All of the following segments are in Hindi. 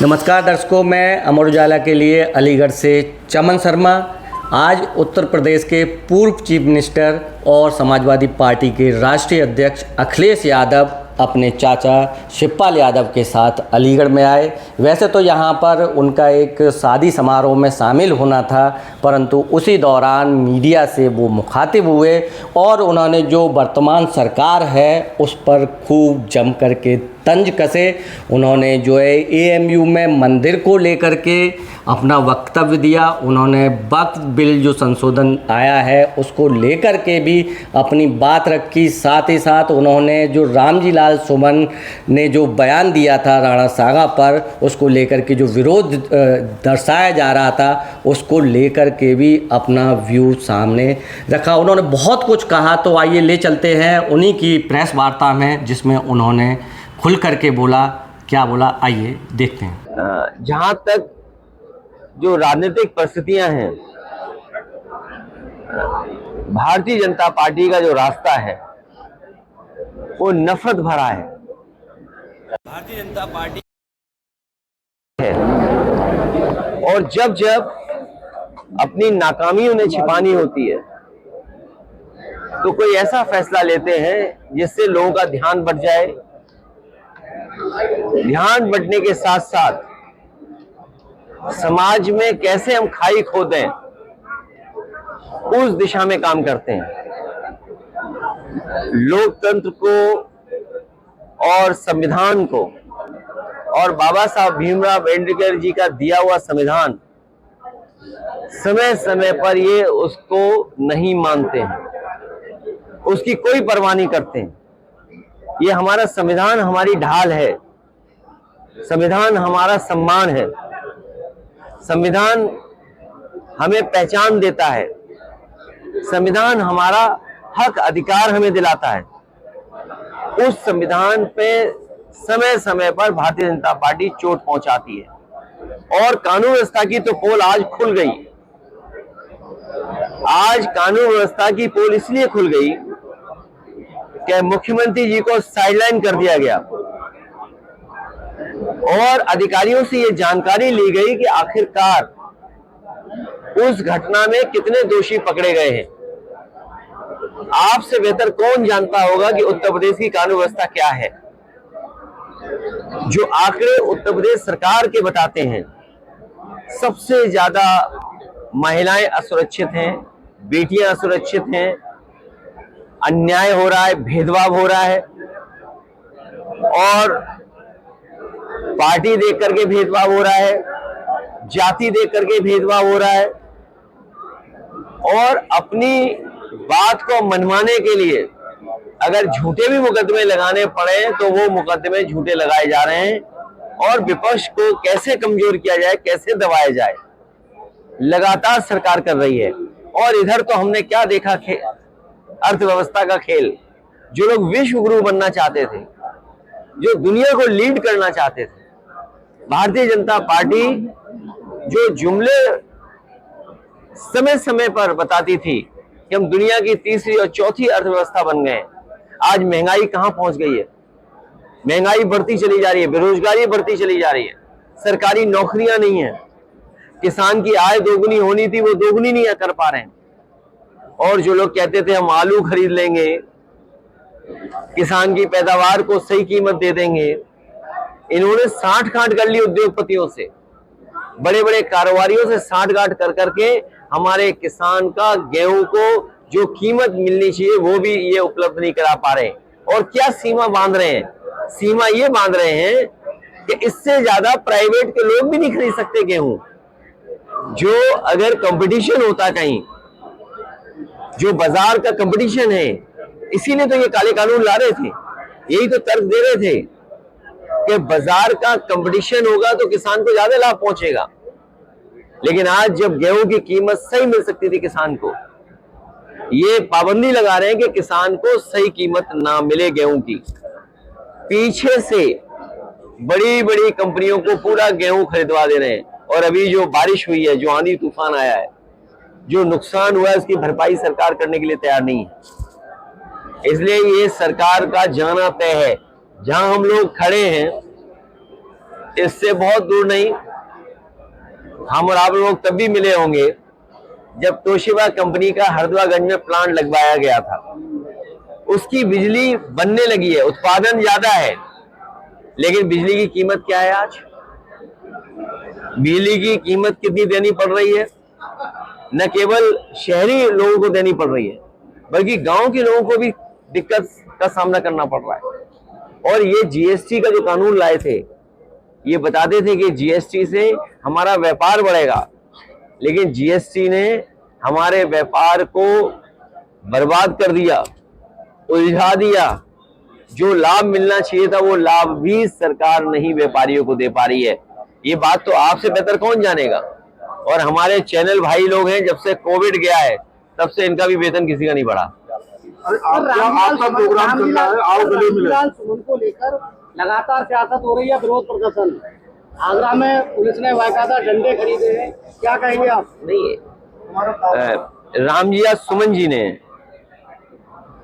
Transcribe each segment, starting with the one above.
नमस्कार दर्शकों, मैं अमर उजाला के लिए अलीगढ़ से चमन शर्मा। आज उत्तर प्रदेश के पूर्व चीफ मिनिस्टर और समाजवादी पार्टी के राष्ट्रीय अध्यक्ष अखिलेश यादव अपने चाचा शिवपाल यादव के साथ अलीगढ़ में आए। वैसे तो यहाँ पर उनका एक शादी समारोह में शामिल होना था, परंतु उसी दौरान मीडिया से वो मुखातिब हुए और उन्होंने जो वर्तमान सरकार है उस पर खूब जम कर के तंज कसे। उन्होंने जो है एएमयू में मंदिर को लेकर के अपना वक्तव्य दिया। उन्होंने वक्फ बिल जो संशोधन आया है उसको लेकर के भी अपनी बात रखी। साथ ही साथ उन्होंने जो रामजी लाल सुमन ने जो बयान दिया था राणा सागा पर, उसको लेकर के जो विरोध दर्शाया जा रहा था उसको लेकर के भी अपना व्यू सामने रखा। उन्होंने बहुत कुछ कहा, तो आइए ले चलते हैं उन्हीं की प्रेस वार्ता में जिसमें उन्होंने खुल करके बोला। क्या बोला, आइए देखते हैं। जहां तक जो राजनीतिक परिस्थितियां हैं, भारतीय जनता पार्टी का जो रास्ता है वो नफरत भरा है। भारतीय जनता पार्टी है और जब जब अपनी नाकामी उन्हें छिपानी होती है तो कोई ऐसा फैसला लेते हैं जिससे लोगों का ध्यान बढ़ जाए। ध्यान बढ़ने के साथ साथ समाज में कैसे हम खाई खोदें उस दिशा में काम करते हैं। लोकतंत्र को और संविधान को और बाबा साहब भीमराव अम्बेडकर जी का दिया हुआ संविधान, समय समय पर ये उसको नहीं मानते हैं, उसकी कोई परवाह नहीं करते हैं। ये हमारा संविधान हमारी ढाल है, संविधान हमारा सम्मान है, संविधान हमें पहचान देता है, संविधान हमारा हक अधिकार हमें दिलाता है। उस संविधान पे समय समय पर भारतीय जनता पार्टी चोट पहुंचाती है और कानून व्यवस्था की तो पोल आज खुल गई। आज कानून व्यवस्था की पोल इसलिए खुल गई कि मुख्यमंत्री जी को साइडलाइन कर दिया गया और अधिकारियों से ये जानकारी ली गई कि आखिरकार उस घटना में कितने दोषी पकड़े गए हैं। आपसे बेहतर कौन जानता होगा कि उत्तर प्रदेश की कानून व्यवस्था क्या है। जो आंकड़े उत्तर प्रदेश सरकार के बताते हैं, सबसे ज्यादा महिलाएं असुरक्षित हैं, बेटियां असुरक्षित हैं, अन्याय हो रहा है, भेदभाव हो रहा है और पार्टी देख करके भेदभाव हो रहा है, जाति देख करके भेदभाव हो रहा है और अपनी बात को मनवाने के लिए अगर झूठे भी मुकदमे लगाने पड़े तो वो मुकदमे झूठे लगाए जा रहे हैं और विपक्ष को कैसे कमजोर किया जाए, कैसे दबाया जाए, लगातार सरकार कर रही है। और इधर तो हमने क्या देखा, अर्थव्यवस्था का खेल। जो लोग विश्व गुरु बनना चाहते थे, जो दुनिया को लीड करना चाहते थे, भारतीय जनता पार्टी जो जुमले समय समय पर बताती थी कि हम दुनिया की तीसरी और चौथी अर्थव्यवस्था बन गए, आज महंगाई कहां पहुंच गई है। महंगाई बढ़ती चली जा रही है, बेरोजगारी बढ़ती चली जा रही है, सरकारी नौकरियां नहीं है, किसान की आय दोगुनी होनी थी वो दोगुनी नहीं कर पा रहे हैं। और जो लोग कहते थे हम आलू खरीद लेंगे, किसान की पैदावार को सही कीमत दे देंगे, इन्होंने साठ-गांठ कर ली उद्योगपतियों से, बड़े बड़े कारोबारियों से साठ-गांठ कर करके हमारे किसान का गेहूं को जो कीमत मिलनी चाहिए वो भी ये उपलब्ध नहीं करा पा रहे। और क्या सीमा बांध रहे हैं, सीमा ये बांध रहे हैं कि इससे ज्यादा प्राइवेट के लोग भी नहीं खरीद सकते गेहूं। जो अगर कंपटीशन होता कहीं, जो बाजार का कंपटीशन है, इसीलिए तो ये काले कानून ला रहे थे, यही तो तर्क दे रहे थे कि बाजार का कंपटीशन होगा तो किसान को ज्यादा लाभ पहुंचेगा। लेकिन आज जब गेहूं की कीमत सही मिल सकती थी किसान को, ये पाबंदी लगा रहे हैं कि किसान को सही कीमत ना मिले गेहूं की। पीछे से बड़ी बड़ी कंपनियों को पूरा गेहूं खरीदवा दे रहे हैं और अभी जो बारिश हुई है, जो आंधी तूफान आया है, जो नुकसान हुआ है उसकी भरपाई सरकार करने के लिए तैयार नहीं है। इसलिए ये सरकार का जाना तय है। जहां हम लोग खड़े हैं इससे बहुत दूर नहीं, हम और आप लोग तब भी मिले होंगे जब तोशिबा कंपनी का हरदवागंज में प्लांट लगवाया गया था। उसकी बिजली बनने लगी है, उत्पादन ज्यादा है, लेकिन बिजली की कीमत क्या है आज? बिजली की कीमत कितनी देनी पड़ रही है? न केवल शहरी लोगों को देनी पड़ रही है, बल्कि गांव के लोगों को भी दिक्कत का सामना करना पड़ रहा है। और ये जीएसटी का जो कानून लाए थे, ये बताते थे कि जीएसटी से हमारा व्यापार बढ़ेगा, लेकिन जीएसटी ने हमारे व्यापार को बर्बाद कर दिया, उलझा दिया। जो लाभ मिलना चाहिए था वो लाभ भी सरकार नहीं व्यापारियों को दे पा रही है। ये बात तो आपसे बेहतर कौन जानेगा। और हमारे चैनल भाई लोग हैं, जब से कोविड गया है तब से इनका भी वेतन किसी का नहीं बढ़ा। आपका प्रोग्राम चल रहा है, आओ गले मिले। सुमन को लेकर लगातार सियासत हो रही है, विरोध प्रदर्शन। आगरा में पुलिस ने बाकायदा डंडे खरीदे हैं, क्या कहेंगे आप? नहीं, रामजिया सुमन जी ने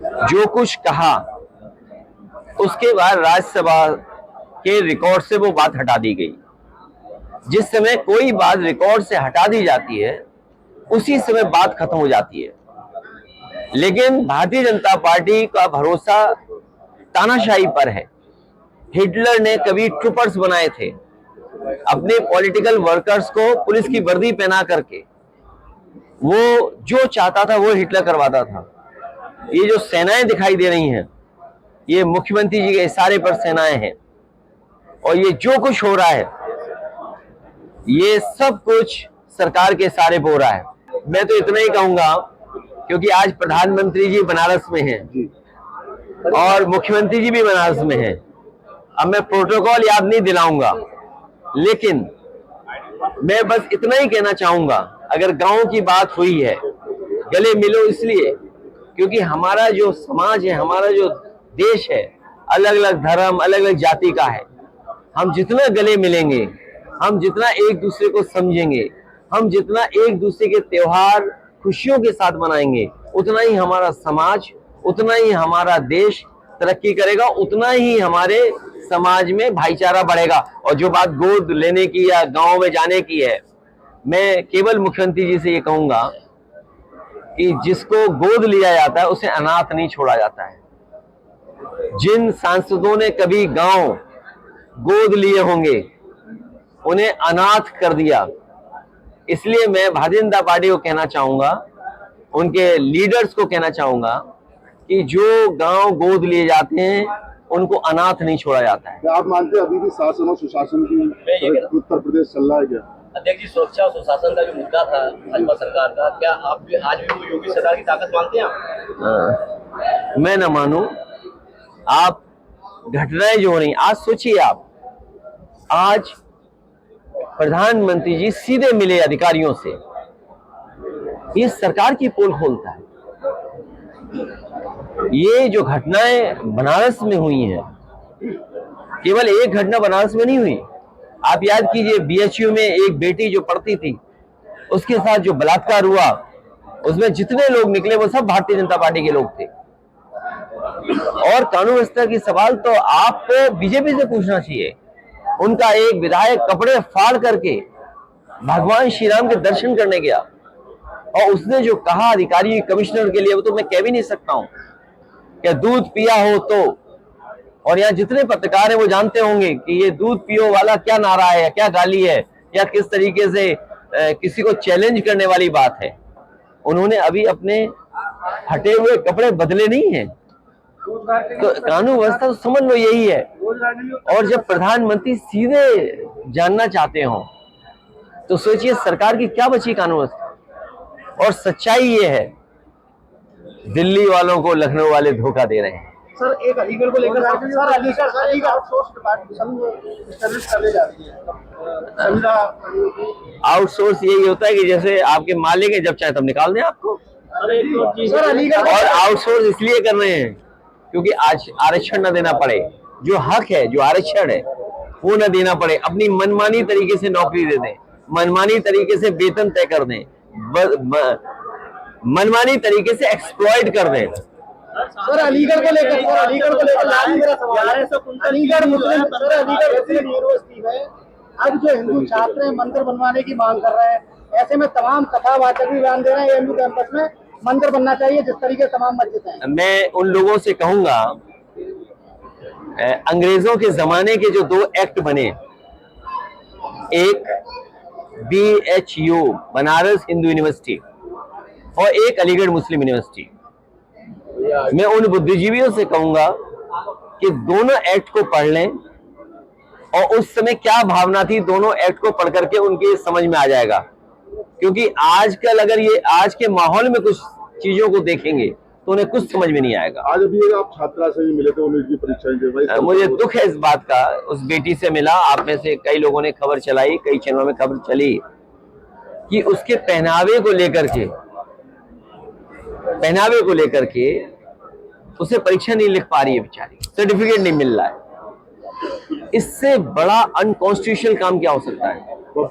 जो कुछ कहा उसके बाद राज्यसभा के रिकॉर्ड से वो बात हटा दी गई। जिस समय कोई बात रिकॉर्ड से हटा दी जाती है उसी समय बात खत्म हो जाती है। लेकिन भारतीय जनता पार्टी का भरोसा तानाशाही पर है। हिटलर ने कभी ट्रूपर्स बनाए थे, अपने पॉलिटिकल वर्कर्स को पुलिस की वर्दी पहना करके वो जो चाहता था वो हिटलर करवाता था। ये जो सेनाएं दिखाई दे रही हैं, ये मुख्यमंत्री जी के इशारे पर सेनाएं हैं, और ये जो कुछ हो रहा है ये सब कुछ सरकार के इशारे पर हो रहा है। मैं तो इतना ही कहूंगा, क्योंकि आज प्रधानमंत्री जी बनारस में हैं और मुख्यमंत्री जी भी बनारस में हैं। अब मैं प्रोटोकॉल याद नहीं दिलाऊंगा, लेकिन मैं बस इतना ही कहना चाहूंगा, अगर गांव की बात हुई है, गले मिलो इसलिए क्योंकि हमारा जो समाज है, हमारा जो देश है, अलग अलग धर्म, अलग अलग जाति का है। हम जितना गले मिलेंगे, हम जितना एक दूसरे को समझेंगे, हम जितना एक दूसरे के त्योहार खुशियों के साथ मनाएंगे, उतना ही हमारा समाज, उतना ही हमारा देश तरक्की करेगा, उतना ही हमारे समाज में भाईचारा बढ़ेगा। और जो बात गोद लेने की या गांव में जाने की है, मैं केवल मुख्यमंत्री जी से ये कहूंगा कि जिसको गोद लिया जाता है उसे अनाथ नहीं छोड़ा जाता है। जिन सांसदों ने कभी गांव गोद लिए होंगे उन्हें अनाथ कर दिया। इसलिए मैं भारतीय जनता पार्टी को कहना चाहूंगा, उनके लीडर्स को कहना चाहूंगा कि जो गांव गोद लिए जाते हैं उनको अनाथ नहीं छोड़ा जाता है। क्या आप मानते हैं अभी भी शासन और सुशासन की उत्तर प्रदेश चल रहा है क्या? अध्यक्ष जी, सुरक्षा और सुशासन का जो मुद्दा था भाजपा सरकार का, क्या आप भी आज भी वो योगी सरकार की ताकत मानते हैं आप? मैं न मानूं। आप घटनाएं जो हो रही, आज सोचिए आप, आज प्रधानमंत्री जी सीधे मिले अधिकारियों से, ये सरकार की पोल खोलता है। ये जो घटनाएं बनारस में हुई हैं, केवल एक घटना बनारस में नहीं हुई। आप याद कीजिए, बीएचयू में एक बेटी जो पढ़ती थी, उसके साथ जो बलात्कार हुआ, उसमें जितने लोग निकले वो सब भारतीय जनता पार्टी के लोग थे। और कानून व्यवस्था की सवाल तो आपको बीजेपी से पूछना चाहिए। उनका एक विधायक कपड़े फाड़ करके भगवान श्री राम के दर्शन करने गया, और उसने जो कहा अधिकारी कमिश्नर के लिए, वो तो मैं कह भी नहीं सकता हूं। क्या दूध पिया हो तो, और यहाँ जितने पत्रकार हैं वो जानते होंगे कि ये दूध पियो वाला क्या नारा है, क्या गाली है, या किस तरीके से किसी को चैलेंज करने वाली बात है। उन्होंने अभी अपने हटे हुए कपड़े बदले नहीं हैं। तो कानून व्यवस्था तो समझ लो यही है। और जब प्रधानमंत्री सीधे जानना चाहते हो तो सोचिए सरकार की क्या बची कानून व्यवस्था। और सच्चाई ये है, दिल्ली वालों को लखनऊ वाले धोखा दे रहे हैं। सर, एक अलीगढ़ को लेकर सर अलीगढ़ आउटसोर्स डिपार्टमेंट करने जा रही है। आउटसोर्स यही होता है कि जैसे आपके मालिक है, जब चाहे तब निकाल दें आपको। सर अलीगढ़ और आउटसोर्स इसलिए कर रहे हैं क्योंकि आज आरक्षण न देना पड़े, जो हक है, जो आरक्षण है वो न देना पड़े, अपनी मनमानी तरीके से नौकरी दे दें, मनमानी तरीके से वेतन तय कर दें, मनमानी तरीके से एक्सप्लॉइट कर दें। सर अलीगढ़ को लेकर मेरा सवाल है। अलीगढ़ मुस्लिम यूनिवर्सिटी में अब जो हिंदू छात्र हैं मंदिर बनवाने की मांग कर रहे हैं, ऐसे में तमाम कथावाचक भी बयान दे रहे हैं एमयू कैंपस में मंदिर बनना चाहिए जिस तरीके तमाम मस्जिद हैं। मैं उन लोगों से कहूंगा, अंग्रेजों के जमाने के जो 2 एक्ट बने, एक BHU बनारस हिंदू यूनिवर्सिटी और एक अलीगढ़ मुस्लिम यूनिवर्सिटी, मैं उन बुद्धिजीवियों से कहूंगा कि दोनों एक्ट को पढ़ लें और उस समय क्या भावना थी दोनों एक्ट को पढ़ करके उनके समझ में आ जाएगा। क्योंकि आजकल अगर ये आज के माहौल में कुछ चीजों को देखेंगे तो उन्हें कुछ समझ में नहीं आएगा। आज अभी आप छात्रा से भी मिले थे, उन्हें की परीक्षाएं दे भाई, मुझे दुख है इस बात का, उस बेटी से मिला। आप में से कई लोगों ने खबर चलाई, कई चैनलों में खबर चली कि उसके पहनावे को लेकर के उसे परीक्षा नहीं लिख पा रही है बेचारी, सर्टिफिकेट नहीं मिल रहा है। इससे बड़ा अनकॉन्स्टिट्यूशनल काम क्या हो सकता है?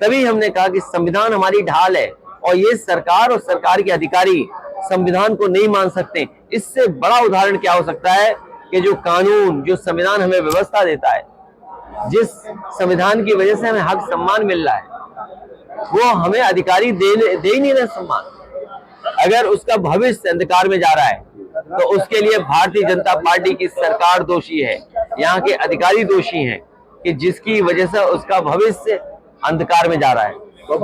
तभी हमने कहा कि संविधान हमारी ढाल है और ये सरकार और सरकार के अधिकारी संविधान को नहीं मान सकते। इससे बड़ा उदाहरण क्या हो सकता है कि जो कानून, जो संविधान हमें व्यवस्था देता है, जिस संविधान की वजह से हमें हक सम्मान मिल रहा है, वो हमें अधिकारी दे ही नहीं रहे सम्मान। अगर उसका भविष्य अंधकार में जा रहा है तो उसके लिए भारतीय जनता पार्टी की सरकार दोषी है, यहाँ के अधिकारी दोषी हैं कि जिसकी वजह से उसका भविष्य अंधकार में जा रहा है। वक्फ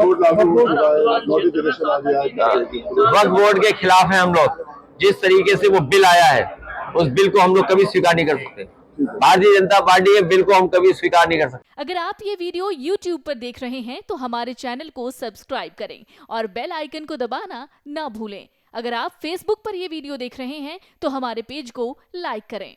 बोर्ड के खिलाफ है हम लोग। जिस तरीके से वो बिल आया है उस बिल को हम लोग कभी स्वीकार नहीं कर सकते। भारतीय जनता पार्टी के बिल को हम कभी स्वीकार नहीं कर सकते। अगर आप ये वीडियो YouTube पर देख रहे हैं तो हमारे चैनल को सब्सक्राइब करें और बेल आइकन को दबाना ना भूलें। अगर आप Facebook पर ये वीडियो देख रहे हैं तो हमारे पेज को लाइक करें।